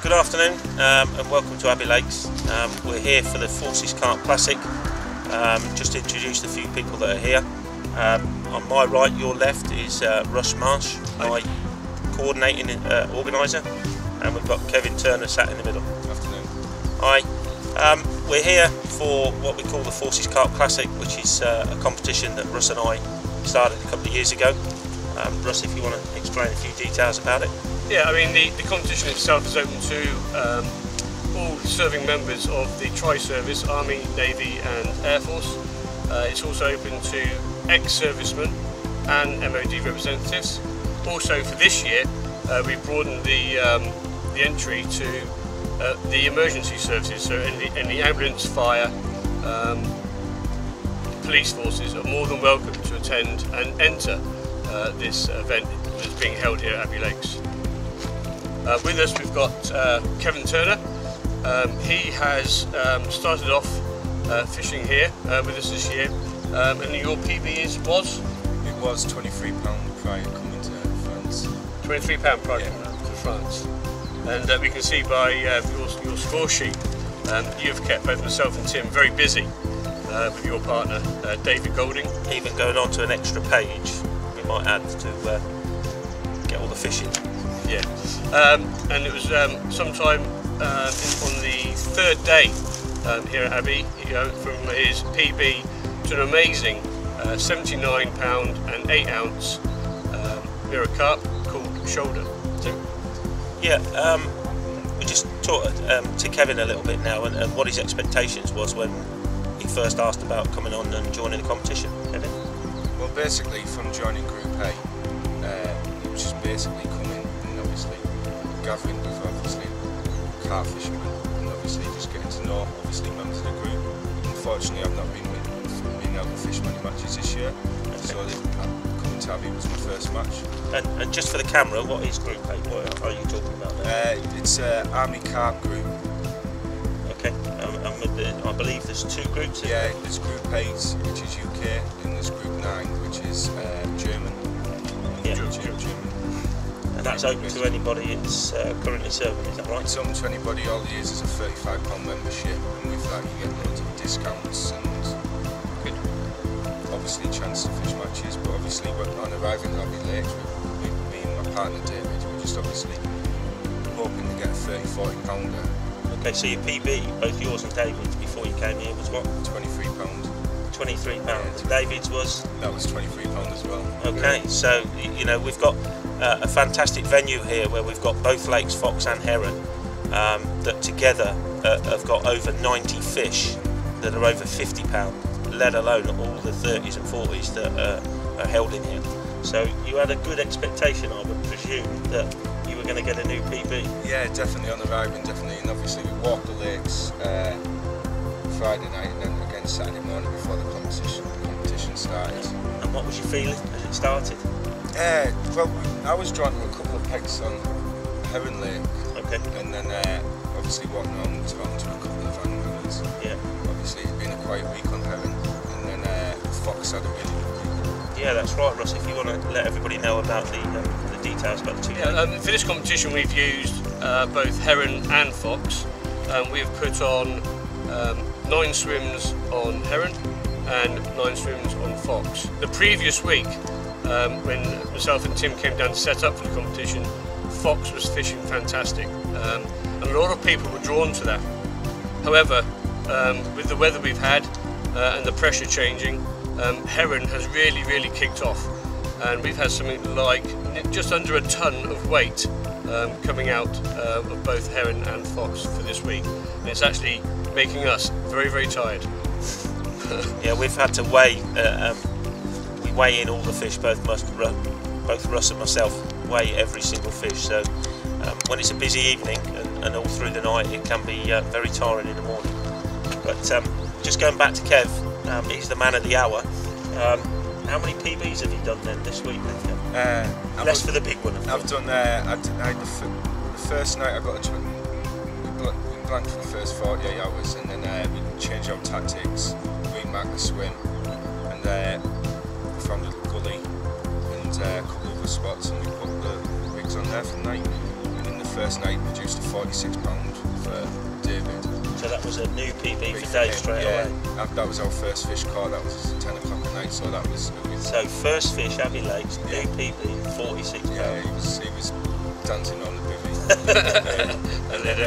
Good afternoon and welcome to Abbey Lakes. We're here for the Foces Carp Classic. Just to introduce the few people that are here. On my right, your left is Russ Marsh, my coordinating organiser, and we've got Kevin Turner sat in the middle. Afternoon. Hi. We're here for what we call the Foces Carp Classic, which is a competition that Russ and I started a couple of years ago. Russ, if you want to explain a few details about it. Yeah, I mean the competition itself is open to all serving members of the Tri-Service, Army, Navy and Air Force. It's also open to ex-servicemen and MOD representatives. Also for this year we've broadened the entry to the emergency services, so any ambulance, fire, police forces are more than welcome to attend and enter this event that's being held here at Abbey Lakes. With us we've got Kevin Turner. He has started off fishing here with us this year, and your PB was? It was £23 prior coming to France. £23 prior to France. And we can see by your score sheet, you've kept both myself and Tim very busy with your partner, David Golding. Even going on to an extra page, we might add to get all the fishing. Yeah, and it was sometime on the third day here at Abbey, from his PB to an amazing 79 pound and 8 ounce mirror carp called Shoulder. Tim? Yeah, we just talked to Kevin a little bit now and what his expectations was when he first asked about coming on and joining the competition. Kevin? Well, basically from joining Group A, it was just basically coming and obviously gathering with obviously carp fishermen and obviously just getting to know obviously members of the group. Unfortunately, I've not been able to fish many matches this year, so coming to Abbey was my first match. And just for the camera, what is Group A? What are you talking about there? It's Army Carp Group. Okay, and with I believe there's two groups. Yeah, there's Group 8, which is UK, and there's Group 9, which is German. Yeah. German. And that's open to anybody it's currently serving, is that right? It's open to anybody. All it is a £35 membership, and with that you get loads of discounts and good, obviously chance to fish matches. But obviously on arriving at Abbey Lakes with me and my partner David, we're just obviously hoping to get a 30-40 pounder. Okay, so your PB, both yours and David's, before you came here was what? £23. £23. Yeah, David's was? That was £23 as well. Okay, so we've got a fantastic venue here where we've got both lakes, fox and heron, that together have got over 90 fish that are over £50, let alone all the 30s and 40s that are held in here. So you had a good expectation, I would presume, that you were going to get a new PB. Yeah, definitely on arriving, definitely, and obviously we walked the lakes Friday night and then again Saturday morning before the competition started. And what was your feeling as it started? Well, I was drawn to a couple of pegs on Heron Lake. Okay. And then obviously walking on to a couple of animals. Yeah. Obviously it's been a quiet week on Heron, and then fox had a really good week. Yeah, that's right, Russ. If you want to let everybody know about the details about the two. Yeah, for this competition we've used both heron and fox. We've put on 9 swims on heron and 9 swims on fox. The previous week, when myself and Tim came down to set up for the competition, fox was fishing fantastic, and a lot of people were drawn to that. However, with the weather we've had and the pressure changing, heron has really kicked off, and we've had something like just under a ton of weight coming out of both heron and fox for this week, and it's actually making us very tired. Yeah, we've had to weigh. We weigh in all the fish. Both Russ and myself weigh every single fish. So when it's a busy evening and all through the night, it can be very tiring in the morning. But just going back to Kev, he's the man of the hour. How many PBs have you done then this week? Less for the big one. I've done. The first night I got a 20. We blanked for the first 48 hours, and then we changed our tactics. We marked the swim, and found a gully, and a couple of other spots, and we put the rigs on there for the night. And in the first night, reduced to £46 for David. So that was a new PB for Dave straight away? Yeah, that was our first fish caught. That was 10 o'clock at night, so that was... So first fish, Abbey Lakes, new PB, £46. Yeah, he was dancing on the bivvy. And then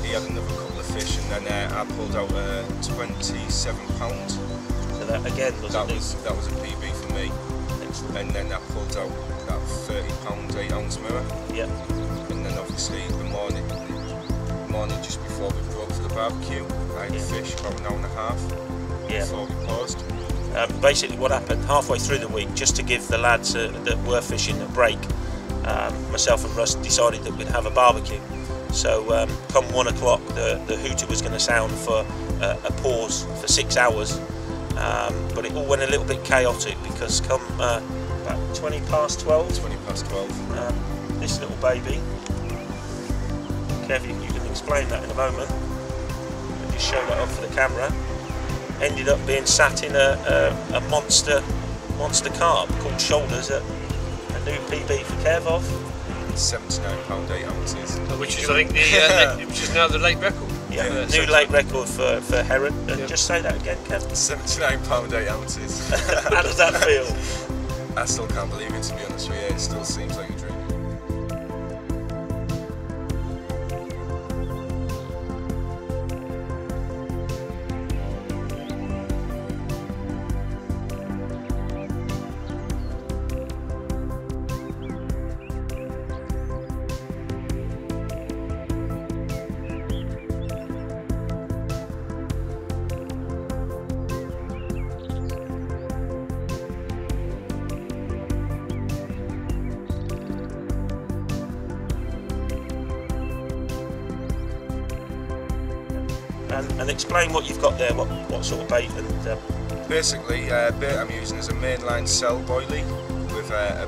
he had another couple of fish, and then I pulled out £27. So that again was that was a PB for me. Excellent. And then I pulled out that £30 8-ounce mirror. Yeah. And then obviously the morning just before we broke for the barbecue, I had fish about an hour and a half before we paused. Basically what happened halfway through the week, just to give the lads that were fishing a break, myself and Russ decided that we'd have a barbecue. So come 1 o'clock the hooter was going to sound for a pause for 6 hours, but it all went a little bit chaotic because come about 20 past 12, this little baby, Kev, you can explain that in a moment, and just show that up for the camera, ended up being sat in a monster carp called Shoulders at a new PB for Kev of £79 8 ounces. Which is, I think, which is now the late record. Yeah, new late record for Heron. And just say that again, Kev. £79 8 ounces. How does that feel? I still can't believe it, to be honest with you. It still seems like a dream. And explain what you've got there, what sort of bait and... Basically, bait I'm using is a mainline cell boilie with a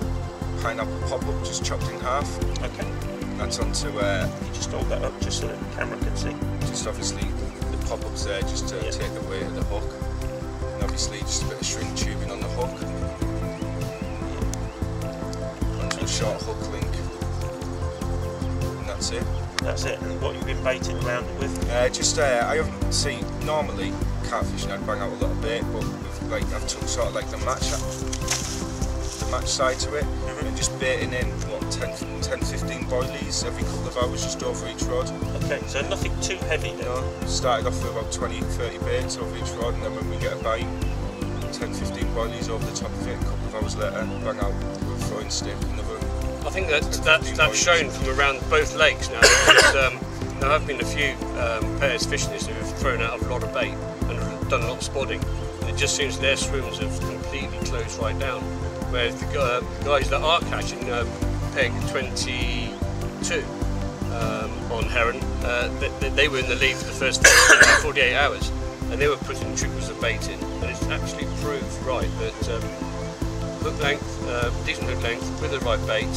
pineapple pop-up just chopped in half. Okay. That's onto... you just hold that up just so the camera can see. Just obviously the pop-up's there just to take the weight of the hook. And obviously just a bit of shrink tubing on the hook. Onto a short hook link. And that's it. That's it. And what you've been baiting around it with? I haven't seen, normally catfishing I'd bang out a lot of bait, but I've took sort of like the match side to it, and just baiting in 10-15 boilies every couple of hours just over each rod. Okay, so nothing too heavy then? No, started off with about 20-30 baits over each rod, and then when we get a bite, 10-15 boilies over the top of it. A couple of hours later, bang out with a throwing stick, another. I think that's shown from around both lakes now. There have been a few pairs fishing this who have thrown out a lot of bait and done a lot of spodding. And it just seems their swims have completely closed right down. Whereas the guys that are catching peg 22 on Heron, they were in the lead for the first 48 hours, and they were putting triples of bait in, and it's actually proved right that hook length, decent hook length with the right bait,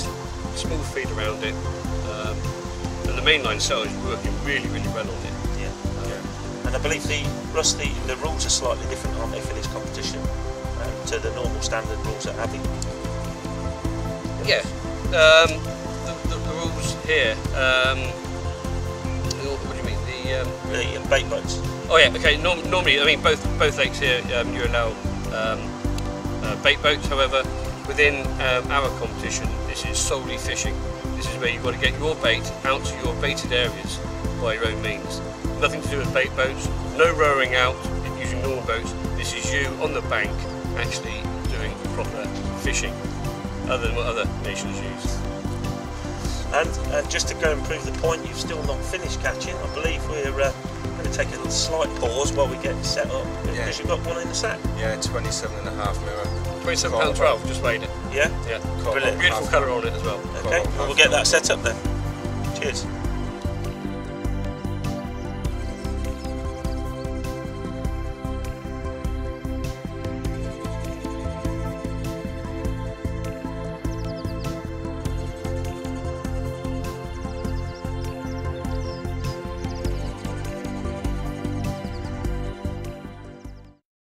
small feed around it, and the mainline cell is working really well on it. And I believe the rules are slightly different, aren't they, for this competition to the normal standard rules at Abbey? Yeah, the rules here. What do you mean? The bait boats. Oh yeah, okay. Normally, I mean both lakes here you allow bait boats. However, within our competition, this is solely fishing. This is where you've got to get your bait out to your baited areas by your own means. Nothing to do with bait boats, no rowing out using normal boats. This is you on the bank actually doing proper fishing, other than what other nations use. And just to go and prove the point, you've still not finished catching. I believe we're going to take a little slight pause while we get set up, because you've got one in the sack. Yeah, 27.5 mirror. £27.12, just weighed it. Yeah? Yeah. Brilliant. Beautiful colour on it as well. Okay, well, we'll get that set up then. Cheers.